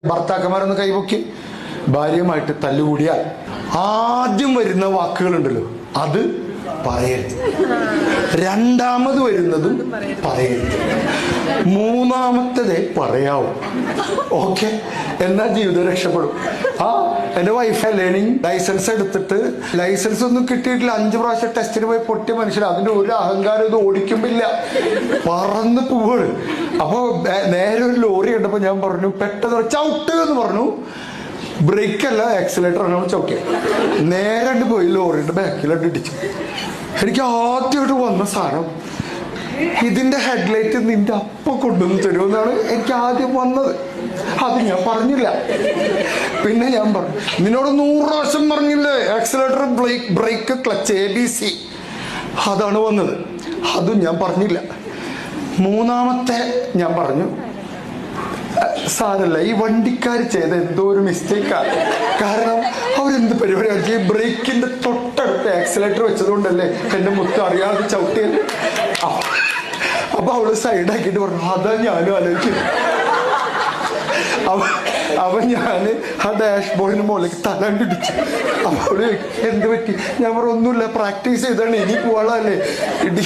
ഭർത്താക്കന്മാരൊന്ന് കൈപൊക്കി ഭാര്യയുമായിട്ട് തല്ലുകൂടിയാൽ ആദ്യം വരുന്ന വാക്കുകളുണ്ടല്ലോ അത് പറയരുത്, രണ്ടാമത് വരുന്നതും പറയരുത്, മൂന്നാമത്തതേ പറയാവൂ. ഓക്കെ, എന്നാൽ ജീവിതം രക്ഷപ്പെടും. എന്റെ വൈഫ് ലേണിംഗ് ലൈസൻസ് എടുത്തിട്ട് ലൈസൻസ് ഒന്നും കിട്ടിയിട്ടില്ല, 5 പ്രാവശ്യം ടെസ്റ്റിന് പോയി പൊട്ടിയ മനുഷ്യൻ. അതിന്റെ ഒരു അഹങ്കാരം ഇത് ഓടിക്കുമ്പില്ല, പറന്ന് പോവാണ്. അപ്പൊ നേരെ ഒരു ലോറി കണ്ടപ്പോ ഞാൻ പറഞ്ഞു പെട്ടെന്ന് ചവിട്ട് എന്ന് പറഞ്ഞു. ബ്രേക്ക് അല്ല ആക്സിലേറ്റർ ആണ് ചവിട്ടിയ. നേരെ പോയി ലോറിയുടെ ബാക്കിലോട്ട് ഇടിച്ചു. എനിക്ക് ആദ്യമായിട്ട് വന്ന സാധനം ഇതിന്റെ ഹെഡ്ലൈറ്റ് നിന്റെ അപ്പം കൊണ്ടുവന്ന് തരുമെന്നാണ് എനിക്ക് ആദ്യം വന്നത്. അത് ഞാൻ പറഞ്ഞില്ല. പിന്നെ ഞാൻ പറഞ്ഞു നിന്നോട് 100 പ്രാവശ്യം പറഞ്ഞില്ലേ ആക്സിലേറ്റർ, ബ്രേക്ക്, ക്ലച്ച്, ABC. അതാണ് വന്നത്. അതും ഞാൻ പറഞ്ഞില്ല. മൂന്നാമത്തെ ഞാൻ പറഞ്ഞു സാരല്ല, ഈ വണ്ടിക്കാർ ചെയ്ത എന്തോ ഒരു മിസ്റ്റേക്കാണ്. കാരണം അവരെന്ത് പരിപാടി ബ്രേക്കിന്റെ തൊട്ടടുത്ത് ആക്സിലേറ്റർ വെച്ചതുകൊണ്ടല്ലേ എന്റെ മുത്ത് അറിയാതെ ചവിട്ടിയത്. അപ്പൊ അവള് സൈഡാക്കിയിട്ട് പറഞ്ഞു അതാ ഞാനും ആലോചിക്കുന്നു. അവൻ ഞാന് ആ ഡാഷ് ബോർഡിന് മുകളിലേക്ക് തലാണ്ട് ഇടിച്ചു. അപ്പൊ അവള് എന്ത് പറ്റി? ഞാൻ പറഞ്ഞു ഒന്നുമില്ല, പ്രാക്ടീസ് ചെയ്താണ്, ഇനി പോവാളല്ലേ ഇടി.